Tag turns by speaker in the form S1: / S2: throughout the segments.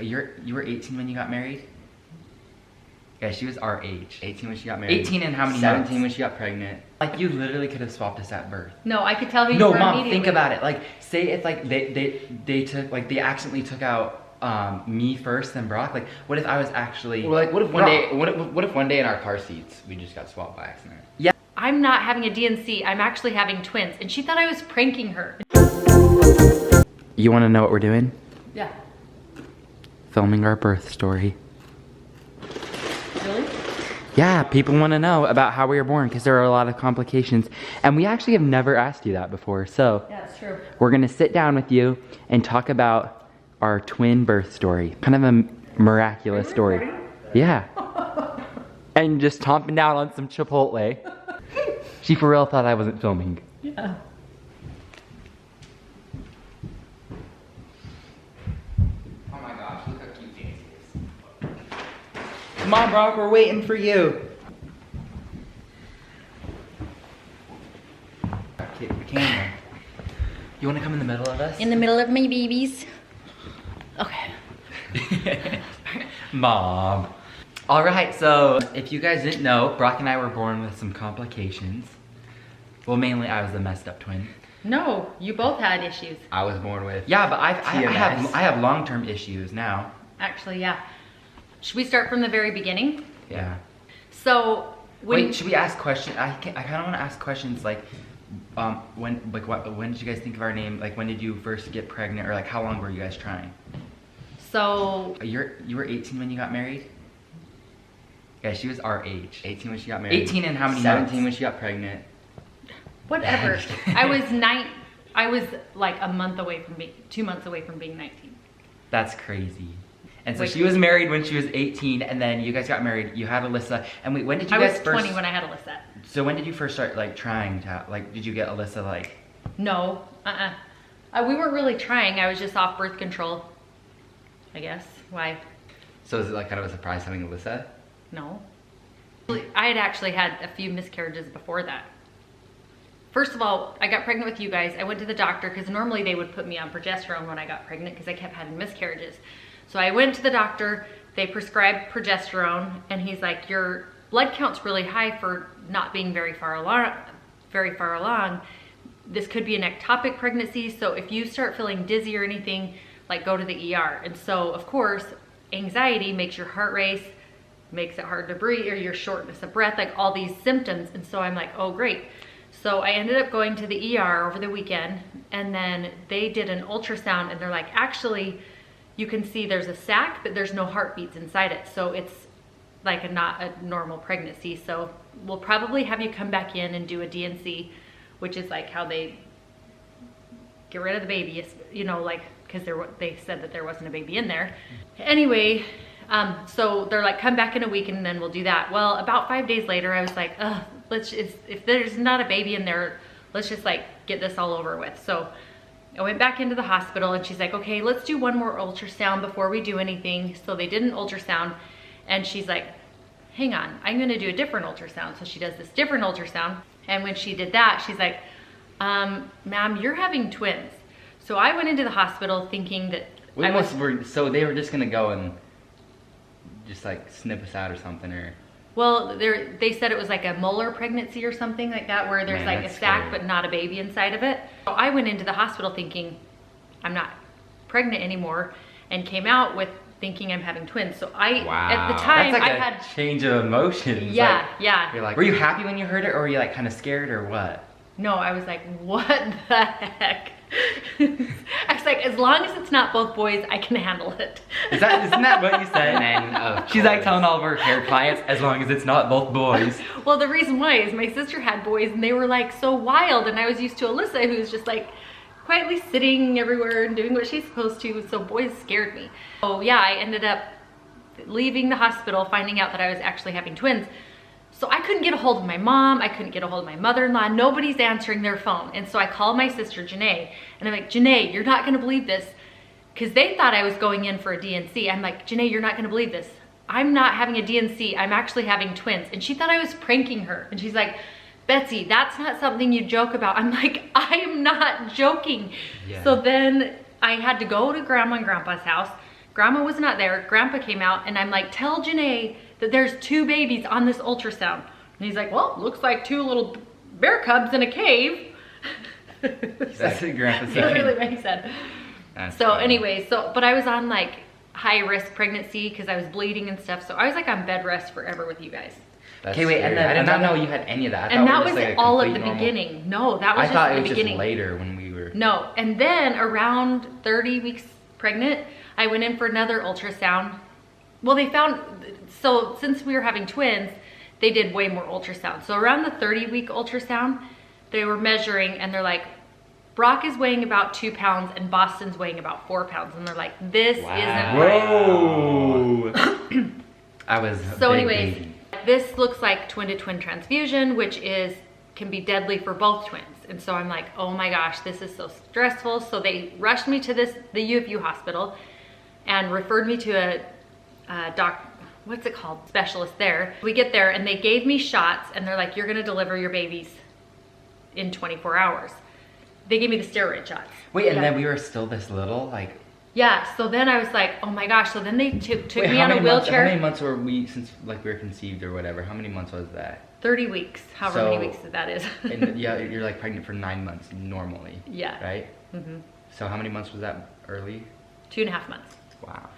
S1: You were 18 when you got married? Yeah, she was our age. 18 when she got married. 18 and how many 17 months? When she got pregnant. Like, you literally could have swapped us at birth.
S2: No, I could tell who you
S1: no,
S2: were
S1: Mom,
S2: immediately.
S1: think about it. Like, say if like they took, like they accidentally took out me first, then Brock. Like, what if I was actually?
S3: Well, like, what if one day in our car seats we just got swapped by accident?
S1: Yeah.
S2: I'm not having a DNC. I'm actually having twins, and she thought I was pranking her.
S1: You want to know what we're doing?
S2: Yeah.
S1: Filming our birth story.
S2: Really?
S1: Yeah, people want to know about how we were born because there are a lot of complications, and we actually have never asked you that before. So
S2: Yeah, it's true.
S1: we're gonna sit down with you and talk about our twin birth story. Kind of a miraculous story. Yeah. And just chomping down on some Chipotle. She for real thought I wasn't filming.
S2: Yeah.
S3: Oh my gosh, look how cute Daisy is.
S1: Come on, Brock, we're waiting for you. Okay, camera. You want to come in the middle of us?
S2: In the middle of my babies. Okay.
S1: Mom. All right, so if you guys didn't know, Brock and I were born with some complications. Well, mainly I was the messed up twin.
S2: No, you both had issues.
S3: I was born with.
S1: Yeah, but I
S3: TMS.
S1: have long-term issues now.
S2: Actually, yeah. Should we start from the very beginning?
S1: Yeah.
S2: So,
S1: Wait, should we ask questions? I kind of want to ask questions like, when did you guys think of our name? Like, when did you first get pregnant, or like, how long were you guys trying?
S2: So
S1: You were 18 when you got married? Yeah, she was our age. 18 when she got married. 18 and how many 17 months? When she got pregnant.
S2: whatever. I was like a month away from being, 2 months away from being 19.
S1: That's crazy. And so
S2: Wait.
S1: she was married when she was 18, and then you guys got married. You had Alyssa, and wait, when did you guys
S2: I was
S1: first?
S2: 20 when I had Alyssa.
S1: So when did you first start like trying to like? Did you get Alyssa like?
S2: No, we weren't really trying. I was just off birth control, I guess. Why?
S3: So is it like kind of a surprise having Alyssa?
S2: No. I had actually had a few miscarriages before that. First of all, I got pregnant with you guys. I went to the doctor because normally they would put me on progesterone when I got pregnant because I kept having miscarriages. So I went to the doctor, they prescribed progesterone, and he's like, your blood count's really high for not being very far along. This could be an ectopic pregnancy, so if you start feeling dizzy or anything, like go to the ER. And so, of course, anxiety makes your heart race, makes it hard to breathe, or your shortness of breath, like all these symptoms. And so I'm like, oh great. So I ended up going to the ER over the weekend, and then they did an ultrasound, and they're like, actually, you can see there's a sac, but there's no heartbeats inside it. So it's like not a normal pregnancy. So we'll probably have you come back in and do a DNC, which is like how they get rid of the baby, you know, like, because they said that there wasn't a baby in there. Anyway, so they're like, come back in a week and then we'll do that. Well, about 5 days later, I was like, ugh, if there's not a baby in there, let's just like get this all over with. So I went back into the hospital, and she's like, okay, let's do one more ultrasound before we do anything. So they did an ultrasound, and she's like, hang on, I'm gonna do a different ultrasound. So she does this different ultrasound. And when she did that, she's like, ma'am, you're having twins. So I went into the hospital thinking that
S3: So they were just gonna go and just like snip us out or something, or?
S2: Well, they said it was like a molar pregnancy or something like that, where there's like a sac but not a baby inside of it. So I went into the hospital thinking I'm not pregnant anymore, and came out with thinking I'm having twins. So at the time,
S1: That's like
S2: I
S1: a
S2: had
S1: change of emotions.
S2: Yeah,
S1: like,
S2: yeah.
S1: You're like, were you happy when you heard it, or were you like kind of scared, or what?
S2: No, I was like, what the heck? I was like, as long as it's not both boys, I can handle it.
S1: Isn't that what you said?
S3: And
S1: She's like telling all of her hair clients, as long as it's not both boys.
S2: Well, the reason why is my sister had boys, and they were like so wild, and I was used to Alyssa, who's just like quietly sitting everywhere and doing what she's supposed to, so boys scared me. Oh yeah, I ended up leaving the hospital finding out that I was actually having twins. So I couldn't get a hold of my mom, I couldn't get a hold of my mother-in-law, nobody's answering their phone. And so I called my sister, Janae, and I'm like, Janae, you're not gonna believe this. Because they thought I was going in for a DNC. I'm like, Janae, you're not gonna believe this. I'm not having a DNC, I'm actually having twins. And she thought I was pranking her. And she's like, Betsy, that's not something you joke about. I'm like, I'm not joking. Yeah. So then I had to go to Grandma and Grandpa's house, Grandma was not there. Grandpa came out and I'm like, tell Janae that there's 2 babies on this ultrasound. And he's like, well, looks like 2 little bear cubs in a cave.
S3: That's what Grandpa said.
S2: Literally what he said.
S3: That's
S2: So
S3: funny.
S2: anyway, but I was on like high risk pregnancy because I was bleeding and stuff. So I was like on bed rest forever with you guys.
S3: That's
S1: Okay, wait, and
S3: scary.
S1: then
S3: I did not
S1: another-
S3: know you had any of that. I
S2: And
S3: thought
S2: that
S3: we
S2: was
S3: were just, like, a
S2: all at the
S3: complete normal-
S2: beginning. No, that was
S3: I
S2: just
S3: thought
S2: at
S3: it
S2: the
S3: was
S2: beginning.
S3: just later when we were.
S2: No, and then around 30 weeks pregnant, I went in for another ultrasound. Well, they found, so since we were having twins, they did way more ultrasound. So around the 30-week ultrasound, they were measuring and they're like, Brock is weighing about 2 pounds and Boston's weighing about 4 pounds. And they're like, this isn't right.
S3: Whoa! I was a
S2: So
S3: big
S2: anyways,
S3: baby.
S2: this looks like twin-to-twin transfusion, which can be deadly for both twins. And so I'm like, oh my gosh, this is so stressful. So they rushed me to the U of U hospital and referred me to a what's it called? Specialist there. We get there and they gave me shots and they're like, you're gonna deliver your babies in 24 hours. They gave me the steroid shots.
S3: Wait, and
S2: Yeah.
S3: then we were still this little, like.
S2: Yeah, so then I was like, oh my gosh. So then they took
S3: Wait,
S2: me
S3: how
S2: on a
S3: many months-
S2: wheelchair.
S3: How many months were we since like we were conceived or whatever? How many months was that?
S2: 30 weeks, however
S3: So-
S2: many weeks that is.
S3: And yeah, you're like pregnant for 9 months normally.
S2: Yeah.
S3: Right.
S2: Mm-hmm.
S3: So how many months was that early?
S2: 2.5 months.
S3: Wow.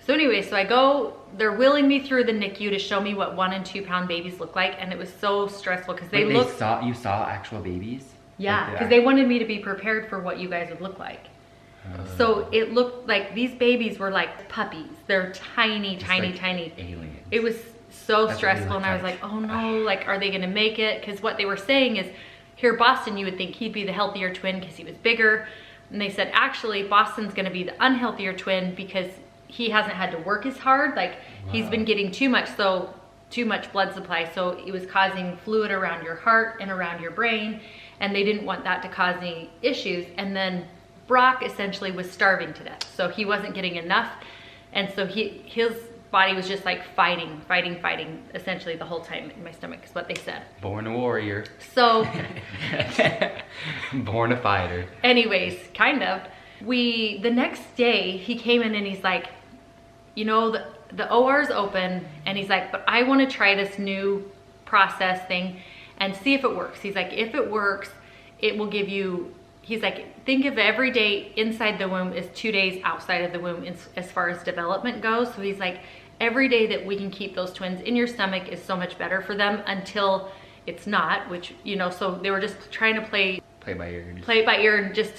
S2: So anyway, so I go, they're wheeling me through the NICU to show me what 1 and 2 pound babies look like. And it was so stressful because
S3: Wait,
S2: look,
S3: you saw actual babies?
S2: yeah,
S3: Like,
S2: because they wanted me to be prepared for what you guys would look like. So it looked like these babies were like puppies. They're tiny,
S3: Just
S2: tiny,
S3: like
S2: tiny.
S3: aliens.
S2: It was so
S3: That's
S2: stressful
S3: really
S2: and I was
S3: tight.
S2: like, oh no, like, are they gonna make it? Because what they were saying is, here Boston, you would think he'd be the healthier twin because he was bigger. And they said, actually, Boston's gonna be the unhealthier twin because he hasn't had to work as hard. Like, he's been getting too much blood supply. So it was causing fluid around your heart and around your brain. And they didn't want that to cause any issues. And then Brock essentially was starving to death. So he wasn't getting enough. And so his body was just like fighting essentially the whole time in my stomach is what they said.
S3: Born a warrior.
S2: So
S3: Born a fighter.
S2: anyways, kind of. The next day he came in and he's like, you know, the OR's open, and he's like, but I want to try this new process thing and see if it works. He's like, if it works, it will give you, he's like, think of every day inside the womb as 2 days outside of the womb as far as development goes. So he's like, every day that we can keep those twins in your stomach is so much better for them until it's not, which, you know, so they were just trying to play
S3: Play by ear.
S2: it by ear and just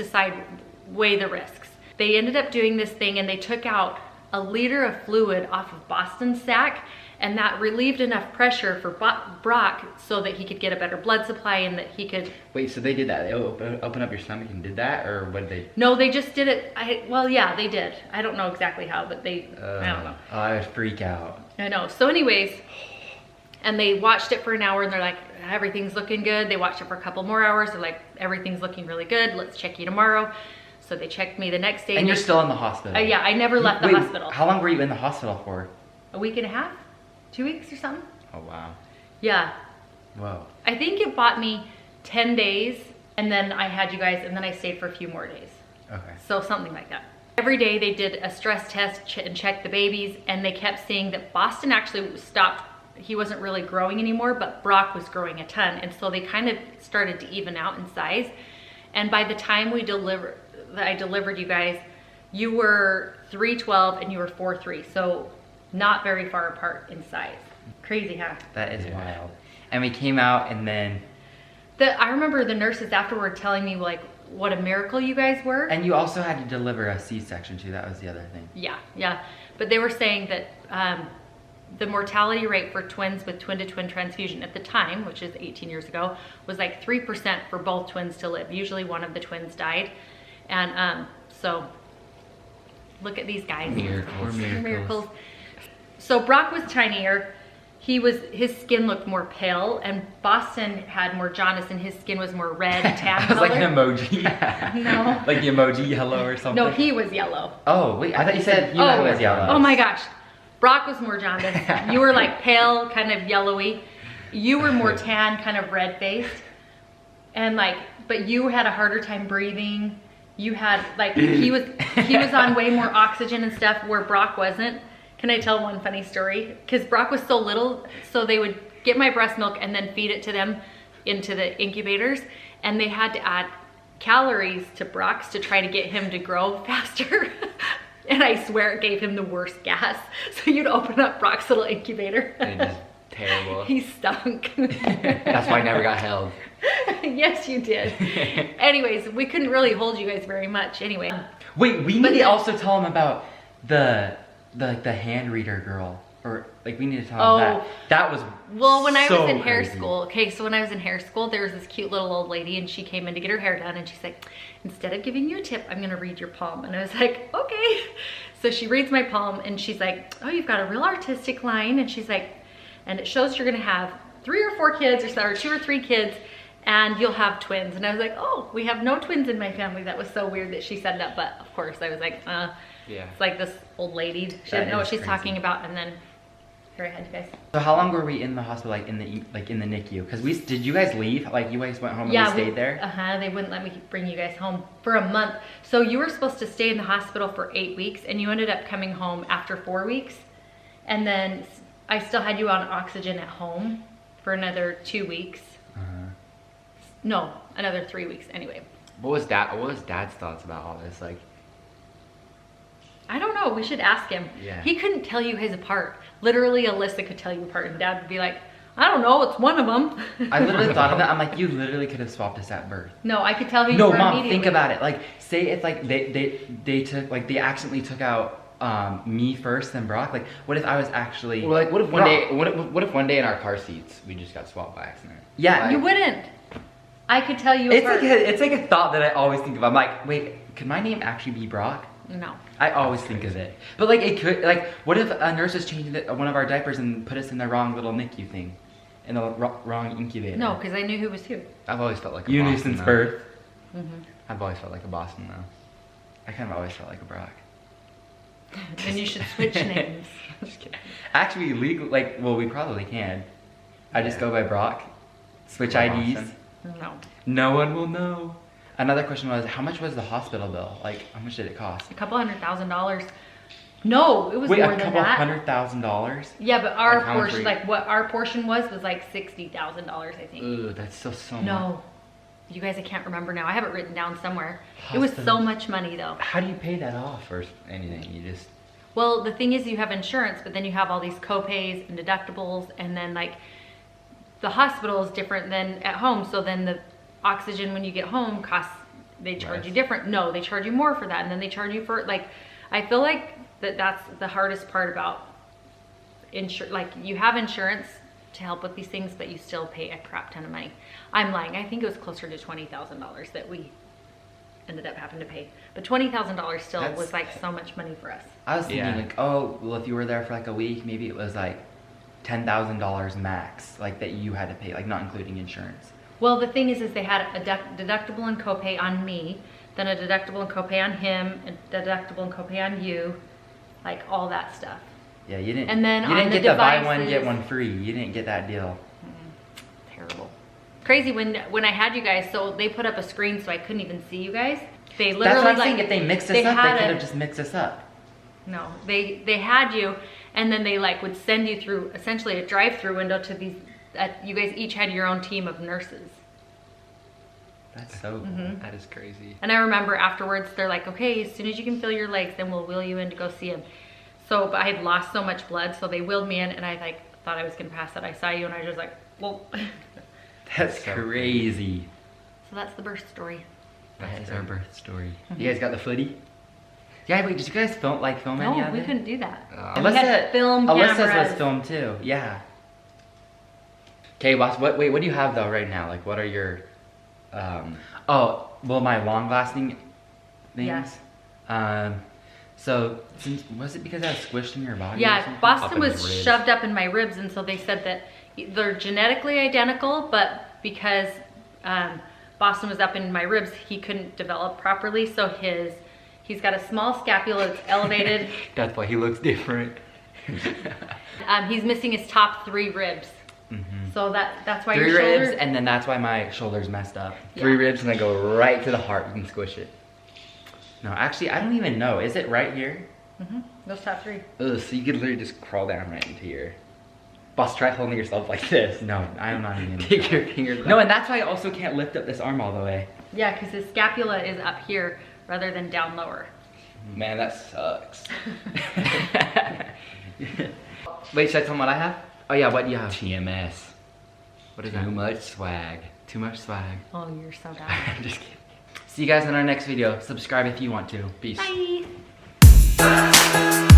S2: weigh the risks. They ended up doing this thing and they took out a liter of fluid off of Boston's sac, and that relieved enough pressure for Brock so that he could get a better blood supply and that he could.
S3: Wait, so they did that? They open up your stomach and did that, or what did they?
S2: No, they just did it. Well, yeah, they did. I don't know exactly how, but I don't know.
S3: Oh, I would freak out.
S2: I know. So anyways, and they watched it for an hour and they're like, everything's looking good. They watched it for a couple more hours. They're like, everything's looking really good. Let's check you tomorrow. So they checked me the next day.
S3: And you're still in the hospital?
S2: Yeah, I never left the
S3: Wait,
S2: hospital.
S3: How long were you in the hospital for?
S2: A week and a half? 2 weeks or something?
S3: Oh, wow.
S2: Yeah.
S3: Whoa.
S2: I think it bought me 10 days and then I had you guys and then I stayed for a few more days.
S3: Okay.
S2: So something like that. Every day they did a stress test and checked the babies, and they kept seeing that Boston actually stopped. He wasn't really growing anymore, but Brock was growing a ton. And so they kind of started to even out in size. And by the time I delivered you guys, you were 312 and you were 4'3", so not very far apart in size. Crazy, huh?
S3: That is wild. And we came out and then...
S2: I remember the nurses afterward telling me like what a miracle you guys were.
S3: And you also had to deliver a C-section too, that was the other thing.
S2: Yeah. But they were saying that the mortality rate for twins with twin-to-twin transfusion at the time, which is 18 years ago, was like 3% for both twins to live. Usually one of the twins died. And so look at these guys.
S3: Miracles.
S2: Miracles. So Brock was tinier. His skin looked more pale, and Boston had more jaundice and his skin was more red, tan
S3: It was
S2: color.
S3: like an emoji.
S2: No.
S3: Like the emoji yellow or something.
S2: No, he was yellow.
S3: Oh, wait, I thought you said you was yellow.
S2: Oh my gosh. Brock was more jaundice. You were like pale, kind of yellowy. You were more tan, kind of red faced. And like, but you had a harder time breathing. you had like he was on way more oxygen and stuff where Brock wasn't. Can I tell one funny story? Because Brock was so little, so they would get my breast milk and then feed it to them into the incubators, and they had to add calories to Brock's to try to get him to grow faster. And I swear it gave him the worst gas. So you'd open up Brock's little incubator.
S3: And it just terrible.
S2: He stunk.
S3: That's why I never got held.
S2: Yes, you did. Anyways, we couldn't really hold you guys very much anyway.
S1: Wait, we need to also tell them about the hand reader girl. Or like we need to tell them that. That was
S2: well, when I
S1: so
S2: was in hair
S1: crazy.
S2: school. Okay, so when I was in hair school, there was this cute little old lady, and she came in to get her hair done, and she's like, instead of giving you a tip, I'm gonna read your palm. And I was like, okay. So she reads my palm, and she's like, oh, you've got a real artistic line. And she's like, and it shows you're gonna have 3 or 4 kids, or 2 or 3 kids, and you'll have twins. And I was like, oh, we have no twins in my family. That was so weird that she said that, but of course I was like,
S3: Yeah.
S2: it's like this old lady. She didn't know what she's talking about, and then here I had you guys.
S1: So how long were we in the hospital, like in the NICU? Because did you guys leave? Like you guys went home and we stayed there?
S2: They wouldn't let me bring you guys home for a month. So you were supposed to stay in the hospital for 8 weeks, and you ended up coming home after 4 weeks. And then I still had you on oxygen at home for another 2 weeks. No, another 3 weeks anyway.
S3: What was Dad's thoughts about all this? Like,
S2: I don't know. We should ask him.
S3: Yeah.
S2: He couldn't tell you his apart. Literally, Alyssa could tell you apart, and Dad would be like, I don't know. It's one of them.
S1: I literally thought of that. I'm like, you literally could have swapped us at birth.
S2: No, I could tell you.
S1: No,
S2: were
S1: Mom,
S2: immediately.
S1: think about it. Like, say if like they took like they accidentally took out me first, then Brock. Like, what if I was actually?
S3: well, like, what if one
S1: Brock?
S3: day? What if one day in our car seats we just got swapped by accident?
S1: Yeah,
S2: You wouldn't. I could tell you
S1: it's
S2: apart.
S1: it's like a thought that I always think of. I'm like, wait, could my name actually be Brock?
S2: No.
S1: I always think of it. But like it could, like, what if a nurse was changing one of our diapers and put us in the wrong little NICU thing? In the wrong incubator?
S2: No, because I knew who was who.
S3: I've always felt like a
S1: You knew
S3: Boston,
S1: since
S3: though.
S1: birth.
S3: I've always felt like a Boston though.
S1: I kind of always felt like a Brock.
S2: Then you should switch names.
S1: Just kidding. Actually, legal, like, well, we probably can. I just go by Brock. Switch
S3: Like
S1: IDs.
S3: Boston.
S2: No.
S1: No one will know. Another question was, how much was the hospital bill? Like, how much did it cost?
S2: $200,000. No, it was
S1: Wait,
S2: more
S1: a
S2: than
S1: couple
S2: that.
S1: $100,000?
S2: Yeah, but our
S3: Like how much
S2: portion,
S3: were you-
S2: like what our portion was like $60,000, I think.
S3: Ooh, that's still so much.
S2: No, you guys, I can't remember now. I have it written down somewhere. It was so much money though.
S1: How do you pay that off?
S3: First, anything you just.
S2: Well, the thing is, you have insurance, but then you have all these co-pays and deductibles, and then like the hospital is different than at home. So then the oxygen when you get home costs. They charge
S3: Right.
S2: you different. No, they charge you more for that, and then they charge you for like. I feel like that's the hardest part about like you have insurance to help with these things, but you still pay a crap ton of money. I'm lying. I think it was closer to $20,000 that we ended up having to pay, but $20,000 still
S1: That's-
S2: was like so much money for us.
S1: I was thinking
S3: Yeah.
S1: like, oh, well, if you were there for like a week, maybe it was like $10,000 max, like that you had to pay, like not including insurance.
S2: Well, the thing is they had a deductible and copay on me, then a deductible and copay on him, a deductible and copay on you, like all that stuff.
S1: Yeah, you didn't.
S2: And then
S1: you
S2: on
S1: didn't
S2: the
S1: get the buy one
S2: devices-
S1: get one free. You didn't get that deal.
S2: Terrible. Crazy when I had you guys, so they put up a screen so I couldn't even see you guys. They literally
S1: That's what I'm
S2: like
S1: saying. If they mixed us up, they
S2: had
S1: could
S2: a-
S1: have just mixed us up.
S2: No, they had you, and then they like would send you through essentially a drive-through window to these. You guys each had your own team of nurses.
S1: That's so cool.
S2: Mm-hmm.
S3: That is crazy.
S2: And I remember afterwards, they're like, okay, as soon as you can feel your legs, then we'll wheel you in to go see him. So, but I had lost so much blood, so they wheeled me in, and I like thought I was gonna pass out. I saw you, and I was just like, well.
S1: That's
S3: So
S1: crazy.
S2: So that's the birth story.
S1: That is our birth story.
S2: Mm-hmm.
S1: You guys got the footy? Yeah, wait, did you guys film any
S2: No,
S1: of
S2: we
S1: it?
S2: couldn't do that. And we
S1: Alyssa,
S2: had film
S1: Alyssa's
S2: cameras.
S1: was filmed too, yeah. Okay, boss, what do you have though right now? Like, what are your, oh, well, my long-lasting things?
S2: Yeah.
S1: So, was it because I was squished in your body or
S2: Yeah,
S1: something?
S2: Boston
S3: Up in
S2: was
S3: your ribs.
S2: shoved up in my ribs, and so they said that they're genetically identical, but because Boston was up in my ribs, he couldn't develop properly. So he's got a small scapula that's elevated.
S3: That's why he looks different.
S2: He's missing his top 3 ribs. So that's why
S1: 3
S2: your
S1: ribs,
S2: shoulders.
S1: and then that's why my shoulder's messed up.
S3: 3
S2: Yeah.
S3: ribs and then go right to the heart. You can squish it.
S1: No, actually, I don't even know. Is it right here?
S2: Those top 3.
S3: Ugh, so you could literally just crawl down right into your... Boss, try holding yourself like this.
S1: No, I'm not even.
S3: Take your fingers.
S1: No, and that's why I also can't lift up this arm all the way.
S2: Yeah, because his scapula is up here rather than down lower.
S3: Man, that sucks. Wait, should I tell them what I have?
S1: Oh yeah, what do you have?
S3: TMS.
S1: What is
S3: Too
S1: that?
S3: much swag.
S1: Too much swag.
S2: Oh, you're so dumb.
S3: Just kidding.
S1: See you guys in our next video. Subscribe if you want to. Peace.
S2: Bye.